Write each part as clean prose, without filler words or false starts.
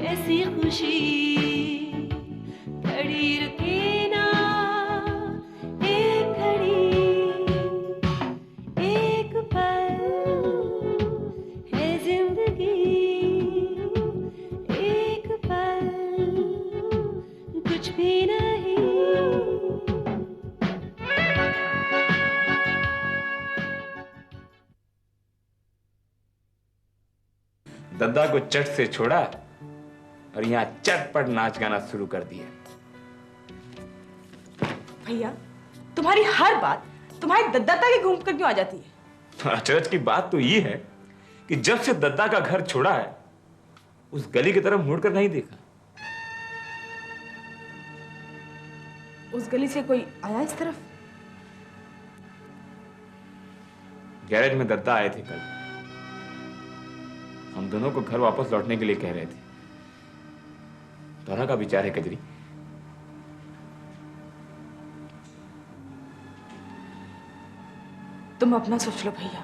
ऐसी खुशी खड़ी रुके ना एक घड़ी, एक पल है जिंदगी, एक पल कुछ भी नहीं। दद्दा को चट से छोड़ा और यहाँ चटपट नाच गाना शुरू कर दिया। भैया, तुम्हारी हर बात तुम्हारी दद्दाता की घूम कर क्यों आ जाती है? अचरज की बात तो ये है कि जब से दद्दा का घर छोड़ा है उस गली की तरफ मुड़कर नहीं देखा। उस गली से कोई आया इस तरफ? गैरेज में दद्दा आए थे कल, हम दोनों को घर वापस लौटने के लिए कह रहे थे। दोनों का विचार है कजरी? तुम अपना सोच लो भैया,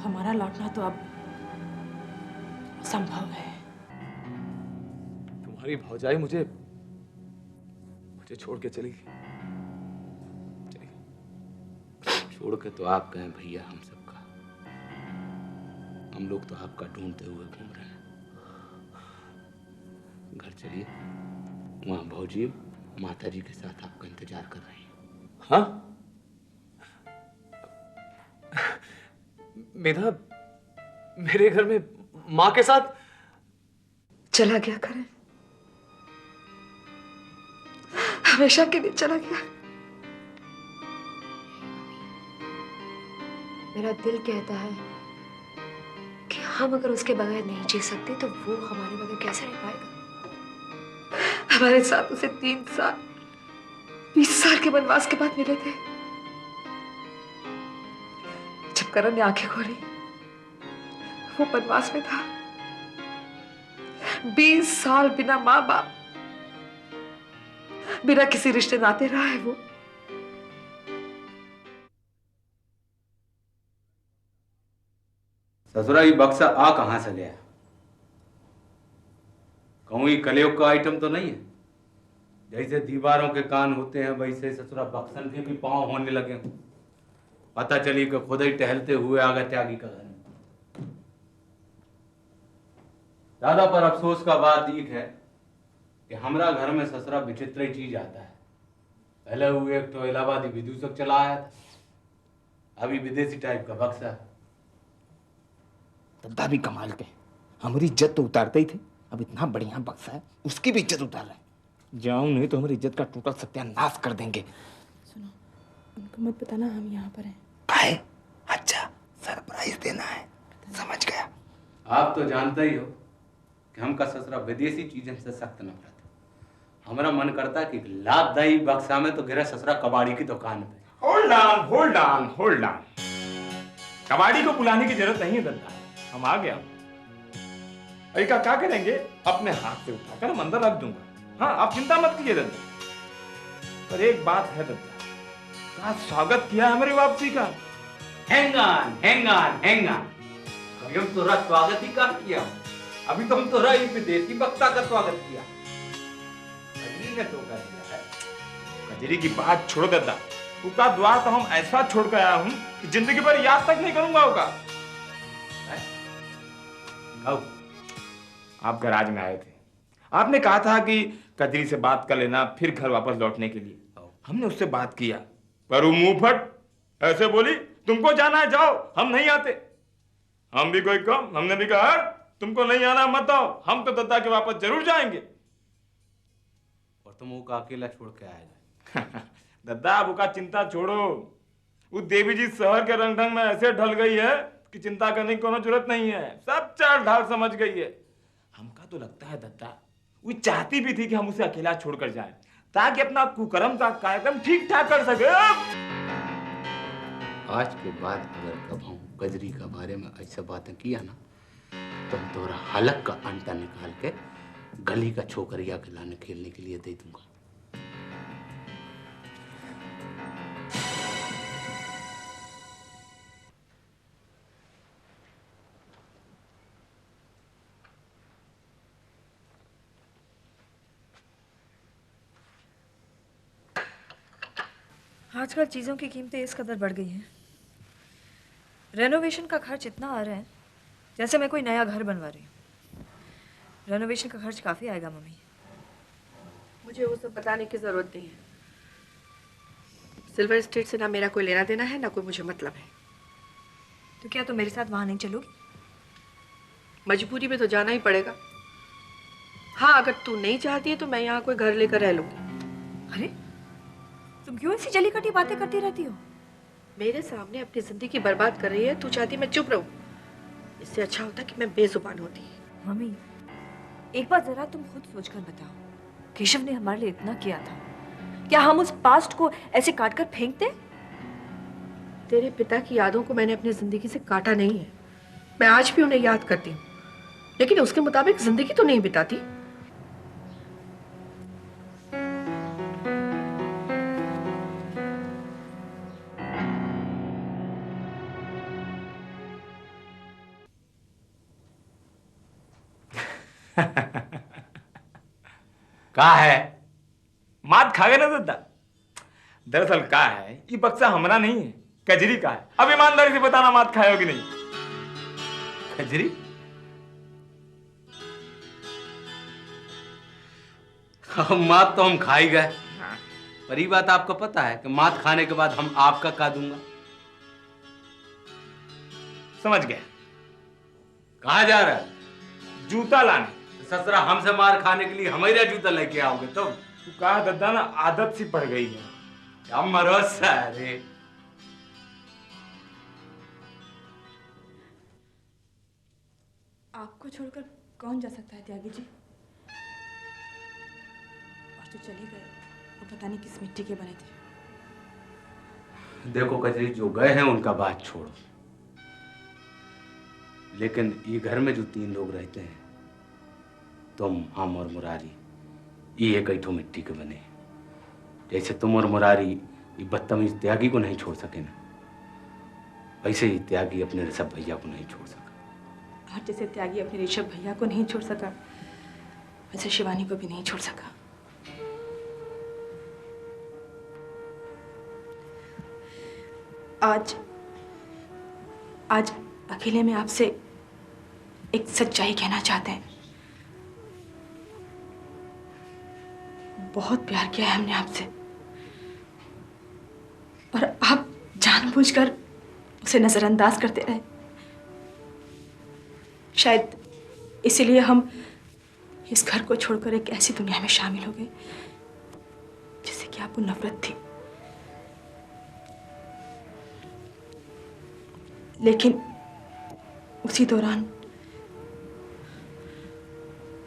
हमारा लौटना तो अब असंभव है। तुम्हारी भौजाई मुझे छोड़ के चली गई। छोड़ के तो आप गए भैया हम सबका, हम लोग तो आपका ढूंढते हुए घूम रहे हैं। घर चलिए, वहां भौजी माता जी के साथ आपका इंतजार कर रही हैं। हाँ? मेधा मेरे घर में माँ के साथ चला गया करण, हमेशा के लिए चला गया। मेरा दिल कहता है कि हम अगर उसके बगैर नहीं जी सकते तो वो हमारे बगैर कैसे रह पाएगा। हमारे साथ उसे 3 साल 20 साल के वनवास के बाद मिले थे। जब करण ने आंखें खोली वो वनवास में था। 20 साल बिना माँ बाप, बिना किसी रिश्ते नाते रहा है वो। ससुरा ये बक्सा आ कहां से गया? कहूं ये कलयुग का आइटम तो नहीं है? जैसे दीवारों के कान होते हैं वैसे ससुरा बक्सन के भी पांव होने लगे। पता चली कि खुद ही टहलते हुए आ गए त्यागी का घर। दादा पर अफसोस का बात यह है कि हमारा घर में ससुरा विचित्र ही चीज आता है। पहले वो एक तो इलाहाबादी विदूषक चला आया था, अभी विदेशी टाइप का बक्सा। दद्दा भी कमाल के, हमारी इज्जत तो उतारते ही थे, अब इतना बढ़िया बक्सा है उसकी भी इज्जत उतार रहे हैं। जाऊं नहीं तो हमारी इज्जत का टोटल सत्यानाश कर देंगे। सुनो, उनको मत बताना हम यहाँ पर हैं। काहे? अच्छा, सरप्राइज देना है, समझ गया। आप तो जानते ही हो कि हमका ससुरा विदेशी चीजों से सख्त नफरत है। हमारा मन करता है कि लाभदायी बक्सा में तो गिरा ससुरा कबाड़ी की दुकान पे। Hold on, hold on, hold on. कबाड़ी को बुलाने की जरूरत नहीं है दद्दा, हम आ गया। अरे क्या करेंगे? अपने हाथ से उठाकर हम अंदर रख दूंगा। हाँ, आप चिंता मत कीजिए दद्दा। पर एक बात है दद्दा, कहा स्वागत किया हमारी वापसी का। Hang on, hang on, hang on. कभी हम तोरा स्वागत ही कब किया? अभी तो हम तोरा ही विदेशी बक्सा का स्वागत किया। कजरी ने तो कर दिया है। कजरी की बात छोड़ो दद्दा, उसका द्वार तो हम ऐसा छोड़ कर आया हूं कि जिंदगी भर याद तक नहीं करूंगा उसका। आप गैराज में आए थे, आपने कहा था कि कजरी से बात कर लेना फिर घर वापस लौटने के लिए। हमने उससे बात किया पर वो मुंह फट ऐसे बोली, तुमको जाना है जाओ, हम नहीं आते। हम भी कोई कम, हमने भी कहा तुमको नहीं आना मत आओ, हम तो दद्दा के वापस जरूर जाएंगे। और तुम वो अकेला छोड़ के आएगा। दद्दा अब का चिंता छोड़ो, वो देवी जी शहर के रंग ढंग में ऐसे ढल गई है कि चिंता करने की कोनो जरूरत नहीं है। सब चाल ढाल समझ गई है। हमका तो लगता है दद्दा वो चाहती भी थी कि हम उसे अकेला छोड़कर जाएं, ताकि अपना कुकर्म का कार्यक्रम ठीक ठाक कर सके। आज के बाद अगर कब हम कजरी का बारे में ऐसा बातें किया ना तो हम तोरा हलक का अंटा निकाल के गली का छोकरिया के लाने खेलने के लिए दे दूंगा। आजकल चीज़ों की कीमतें इस कदर बढ़ गई हैं। रेनोवेशन का खर्च इतना आ रहा है जैसे मैं कोई नया घर बनवा रही हूँ। रेनोवेशन का खर्च काफ़ी आएगा मम्मी। मुझे वो सब बताने की ज़रूरत नहीं है। सिल्वर स्टेट से ना मेरा कोई लेना देना है, ना कोई मुझे मतलब है। तो क्या तुम मेरे साथ वहाँ नहीं चलोगी? मजबूरी में तो जाना ही पड़ेगा। हाँ, अगर तू नहीं चाहती है तो मैं यहाँ कोई घर लेकर रह लूँगी। अरे तुम क्यों ऐसी जली कटी बातें करती रहती हो? मेरे सामने अपनी ज़िंदगी बर्बाद कर रही है, तू चाहती मैं चुप रहूँ? इससे अच्छा होता कि मैं बेजुबान होती। मम्मी एक बार ज़रा तुम खुद सोचकर बताओ, केशव ने हमारे लिए इतना किया था, क्या हम उस पास्ट को ऐसे काट कर फेंक दें? तेरे पिता की यादों को मैंने अपनी ज़िंदगी से काटा नहीं है। मैं आज भी उन्हें याद करती हूँ, लेकिन उसके मुताबिक ज़िंदगी तो नहीं बिताती। का है? मात खा गए ना दद्दा। दरअसल का है, ये बक्सा हमारा नहीं है, कजरी का है। अब ईमानदारी से बताना मात खाए हो कि नहीं? खजरी? मात तो हम खा ही गए। पर ये बात आपको पता है कि मात खाने के बाद हम आपका का दूंगा? समझ गया। कहाँ जा रहा है? जूता लाने। ससुरा हमसे मार खाने के लिए हमारा जूता लेके आओगे तुम? तू कहा दद्दा ना, आदत सी पड़ गई है। क्या मरोसा है रे? आपको छोड़कर कौन जा सकता है त्यागी जी? और तो चले गए, वो पता नहीं किस मिट्टी के बने थे। देखो कजरी, जो गए हैं उनका बात छोड़ो, लेकिन ये घर में जो 3 लोग रहते हैं, तुम, हम और मुरारी, ये एक ऐठो मिट्टी के बने। जैसे तुम और मुरारी ये बदतमीज त्यागी को नहीं छोड़ सके ना, वैसे ही त्यागी अपने ऋषभ भैया को नहीं छोड़ सका। और जैसे त्यागी अपने ऋषभ भैया को नहीं छोड़ सका, वैसे शिवानी को भी नहीं छोड़ सका। आज अकेले में आपसे एक सच्चाई कहना चाहते हैं। बहुत प्यार किया है हमने आपसे, और आप जानबूझकर उसे नजरअंदाज करते रहे। शायद इसीलिए हम इस घर को छोड़कर एक ऐसी दुनिया में शामिल हो गए जिससे कि आपको नफरत थी। लेकिन उसी दौरान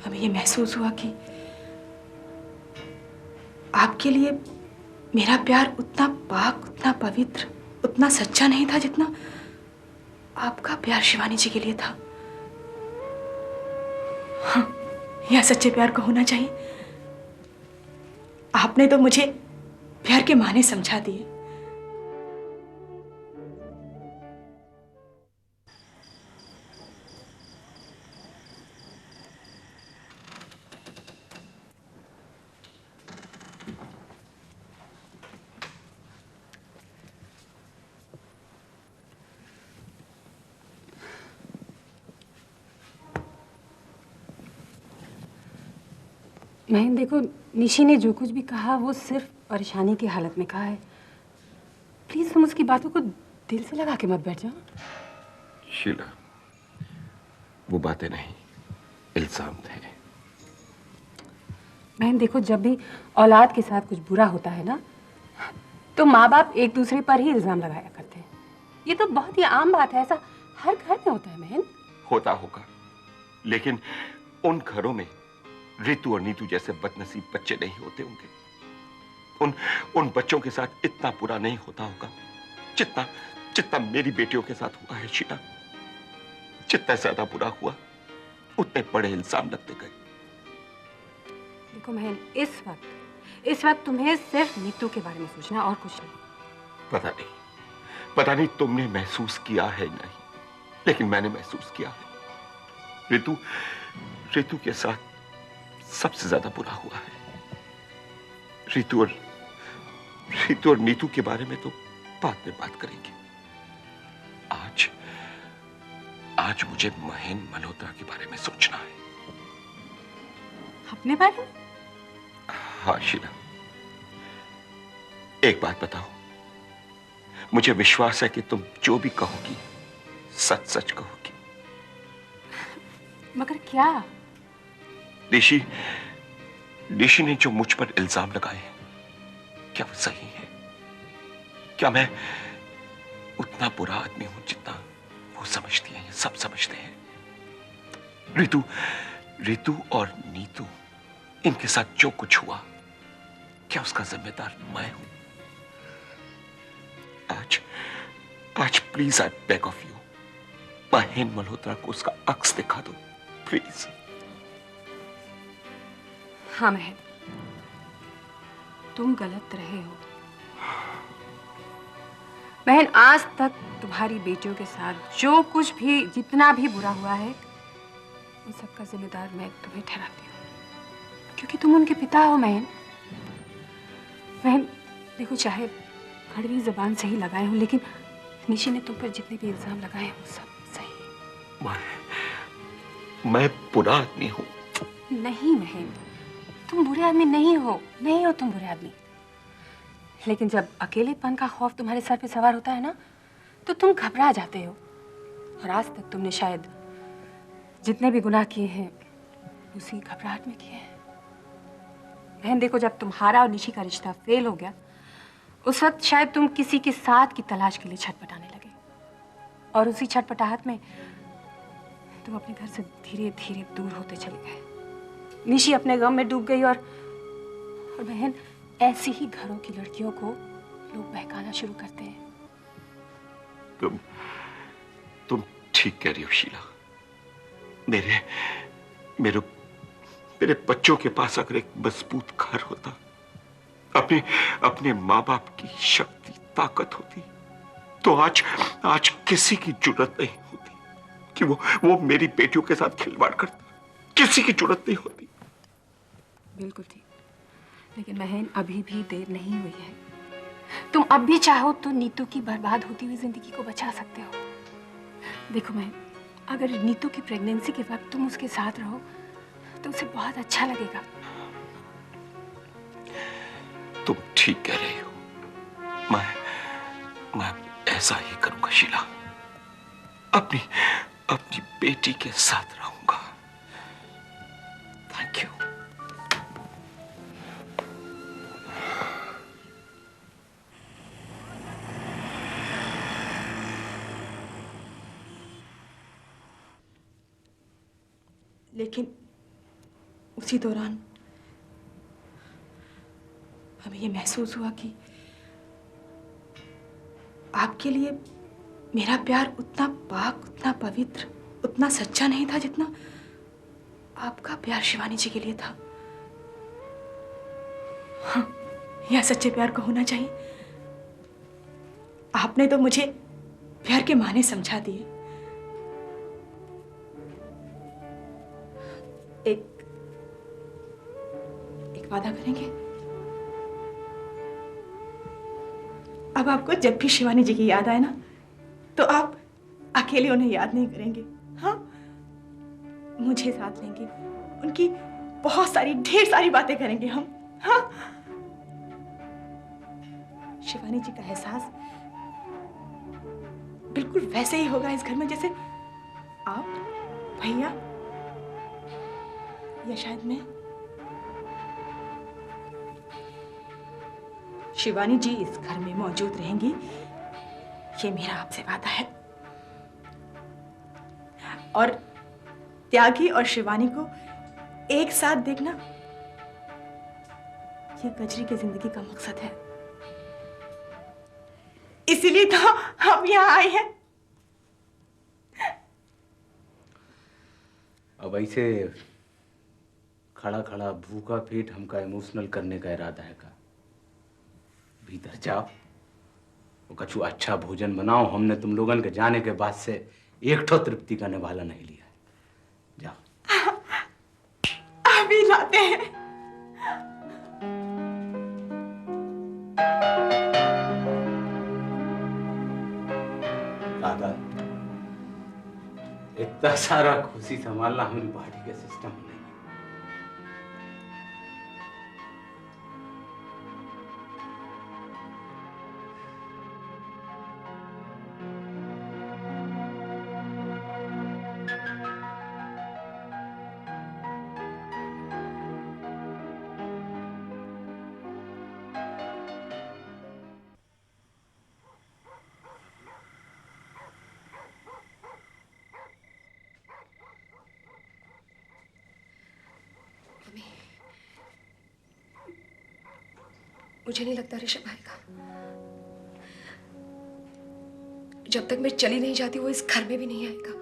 हमें ये महसूस हुआ कि आपके लिए मेरा प्यार उतना पाक, उतना पवित्र, उतना सच्चा नहीं था जितना आपका प्यार शिवानी जी के लिए था। हाँ, यह सच्चे प्यार को होना चाहिए। आपने तो मुझे प्यार के माने समझा दिए। महेंद्र, देखो, निशी ने जो कुछ भी कहा वो सिर्फ परेशानी की हालत में कहा है। प्लीज तुम उसकी बातों को दिल से लगा के मत बैठ जाओ। शीला, वो बातें नहीं, इल्जाम थे। महेंद्र, देखो, जब भी औलाद के साथ कुछ बुरा होता है ना, तो माँ बाप एक दूसरे पर ही इल्जाम लगाया करते हैं। ये तो बहुत ही आम बात है, ऐसा हर घर में होता है महेंद्र। होता होगा, लेकिन उन घरों में रितु और नीतू जैसे बदनसीब बच्चे नहीं होते होंगे। उन बच्चों के साथ इतना बुरा नहीं होता होगा जितना जितना मेरी बेटियों के साथ हुआ है शीला। जितना ज्यादा बुरा हुआ, उतने बड़े इल्जाम लगते गए। देखो महेंद्र, इस वक्त तुम्हें सिर्फ नीतू के बारे में सोचना, और कुछ नहीं। पता नहीं तुमने महसूस किया है नहीं, लेकिन मैंने महसूस किया है। रितु के साथ सबसे ज्यादा बुरा हुआ है। रितु रितु और नीतू के बारे में तो बाद में बात करेंगे। आज आज मुझे महेंद्र मल्होत्रा के बारे में सोचना है। अपने बारे में? हाँ शीला, एक बात बताओ, मुझे विश्वास है कि तुम जो भी कहोगी सच सच कहोगी। मगर क्या? ऋषि ने जो मुझ पर इल्जाम लगाए हैं, क्या वो सही है? क्या मैं उतना बुरा आदमी हूं जितना वो समझती है? सब समझते हैं। रितु और नीतू, इनके साथ जो कुछ हुआ, क्या उसका जिम्मेदार मैं हूं? आज please I beg of you, Mahendra Malhotra को उसका अक्स दिखा दो प्लीज। हाँ महेंद्र, तुम गलत रहे हो। बहन, आज तक तुम्हारी बेटियों के साथ जो कुछ भी, जितना भी बुरा हुआ है, उन सबका जिम्मेदार मैं तुम्हें ठहराती हूँ, क्योंकि तुम उनके पिता हो। बहन देखो, चाहे कड़वी जबान से ही लगाए हो, लेकिन निशी ने तुम पर जितने भी इल्जाम लगाए हैं वो सब सही है। मैं बुरा आदमी हूँ? नहीं महेंद्र, तुम बुरे आदमी नहीं हो तुम बुरे आदमी। लेकिन जब अकेलेपन का खौफ तुम्हारे सर पे सवार होता है ना, तो तुम घबरा जाते हो। और आज तक तुमने शायद जितने भी गुनाह किए हैं उसी घबराहट में किए हैं। बहन देखो, जब तुम्हारा और निशी का रिश्ता फेल हो गया, उस वक्त शायद तुम किसी के साथ की तलाश के लिए छटपटाने लगे, और उसी छटपटाहट में तुम अपने घर से धीरे धीरे दूर होते चले गए। निशी अपने गम में डूब गई, और बहन ऐसी ही घरों की लड़कियों को लोग बहकाना शुरू करते हैं। तुम ठीक कह रही हो शीला। मेरे बच्चों के पास अगर एक मजबूत घर होता, अपने माँ बाप की शक्ति ताकत होती, तो आज किसी की जुर्रत नहीं होती कि वो मेरी बेटियों के साथ खिलवाड़ करता। किसी की जुर्रत नहीं होती। बिल्कुल ठीक, लेकिन बहन अभी भी देर नहीं हुई है। तुम अब भी चाहो तो नीतू की बर्बाद होती हुई जिंदगी को बचा सकते हो। देखो मैं, अगर नीतू की प्रेगनेंसी के वक्त तुम उसके साथ रहो तो उसे बहुत अच्छा लगेगा। तुम ठीक कह रही हो। मैं ऐसा ही करूंगा शीला। अपनी बेटी के साथ रहूंगा। Thank you. लेकिन उसी दौरान हमें यह महसूस हुआ कि आपके लिए मेरा प्यार उतना पाक, उतना पवित्र, उतना सच्चा नहीं था जितना आपका प्यार शिवानी जी के लिए था। हाँ, यह सच्चे प्यार को होना चाहिए। आपने तो मुझे प्यार के माने समझा दिए। एक वादा करेंगे? अब आपको जब भी शिवानी जी की याद आए ना, तो आप अकेले उन्हें याद नहीं करेंगे। हाँ, मुझे साथ लेंगे, उनकी बहुत सारी, ढेर सारी बातें करेंगे हम। हाँ, शिवानी जी का एहसास बिल्कुल वैसे ही होगा इस घर में जैसे आप, भैया, या शायद मैं। शिवानी जी इस घर में मौजूद रहेंगी, ये मेरा आपसे वादा है। और त्यागी और शिवानी को एक साथ देखना, यह कजरी की जिंदगी का मकसद है। इसीलिए तो हम यहाँ आए हैं। अब ऐसे खड़ा खड़ा भूखा पेट हमका इमोशनल करने का इरादा है का? भीतर जाओ, वो कछु अच्छा भोजन बनाओ। हमने तुम लोगन के जाने के बाद से एक ठो तृप्ति का निवाला नहीं लिया है। जाओ। अभी लाते हैं। इतना सारा खुशी संभालना हमारी बॉडी का सिस्टम नहीं। मुझे नहीं लगता ऋषभ आएगा। जब तक मैं चली नहीं जाती वो इस घर में भी नहीं आएगा।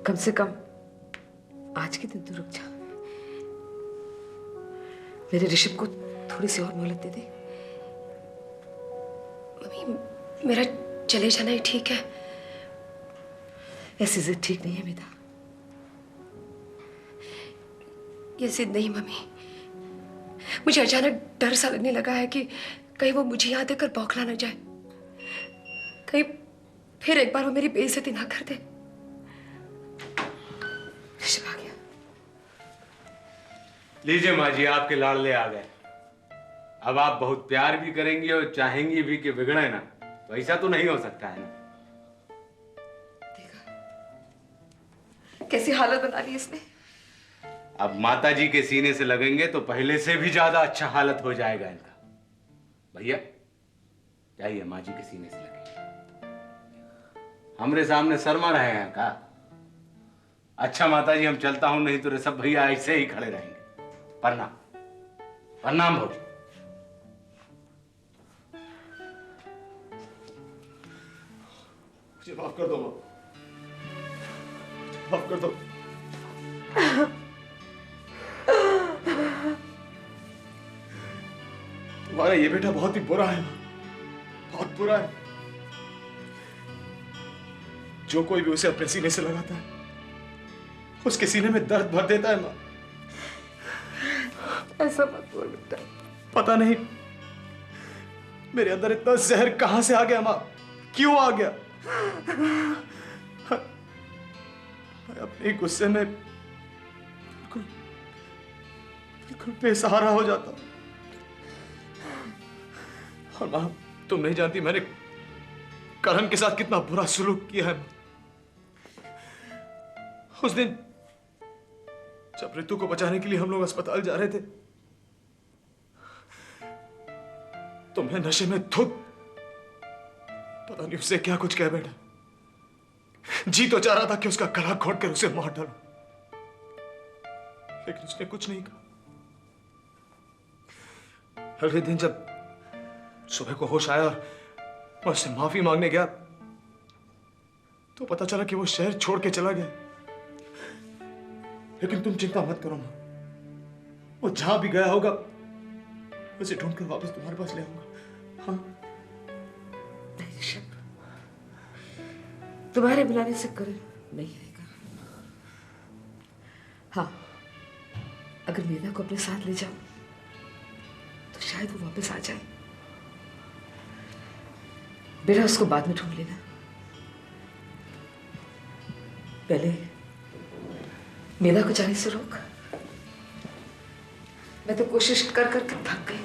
कम से कम आज के दिन तो रुक जा। मेरे ऋषभ को थोड़ी सी और मोहलत दे दे। मम्मी, मेरा चले जाना ही ठीक है। ऐसी जिद ठीक नहीं है बेटा। ये जिद नहीं मम्मी, मुझे अचानक डर सा लगने लगा है कि कहीं वो मुझे यहाँ देकर बौखला न जाए, कहीं फिर एक बार वो मेरी बेइज्जती ना कर दे। ऋषभ आ गया। लीजिए माँ जी, आपके लाडले आ गए। अब आप बहुत प्यार भी करेंगी और चाहेंगी भी कि बिगड़े ना। वैसा तो नहीं हो सकता है ना। देखा कैसी हालत बना ली इसने। अब माता जी के सीने से लगेंगे तो पहले से भी ज्यादा अच्छा हालत हो जाएगा इनका। भैया जाइए माँ जी के सीने से लगे। हमरे सामने शर्मा रहे हैं का? अच्छा माता जी, हम चलता हूं, नहीं तो ऋषभ भैया ऐसे ही खड़े रहेंगे। प्रणाम। प्रणाम भौजी। मुझे माफ कर दो माँ, माफ कर दो। तुम्हारा ये बेटा बहुत ही बुरा है, बहुत बुरा है। जो कोई भी उसे अपने सीने से लगाता है उसके सीने में दर्द भर देता है माँ। ऐसा मत बोल बेटा। पता नहीं मेरे अंदर इतना जहर कहां से आ गया माँ, क्यों आ गया। मैं अपने गुस्से में बिल्कुल बेसहारा हो जाता हूं। और मां, तुम नहीं जानती मैंने करण के साथ कितना बुरा सलूक किया है। उस दिन जब ऋतु को बचाने के लिए हम लोग अस्पताल जा रहे थे, तो मैं नशे में धुत, पता नहीं उससे क्या कुछ कह बैठा। जी तो चाह रहा था कि उसका गला घोट कर उसे मार डालूं, लेकिन उसने कुछ नहीं कहा। अगले दिन जब सुबह को होश आया और मैं उससे माफी मांगने गया, तो पता चला कि वो शहर छोड़ के चला गया। लेकिन तुम चिंता मत करो मां, वो जहां भी गया होगा उसे ढूंढकर वापस तुम्हारे पास ले आऊंगा। हाँ नहीं ऋषभ, तुम्हारे बुलाने से करण नहीं आएगा। हाँ, अगर मीना को अपने साथ ले जाओ तो शायद वो वापस आ जाए। बेटा उसको बाद में ढूंढ लेना, पहले मीना को जाने से रोक। मैं तो कोशिश कर कर के थक गई।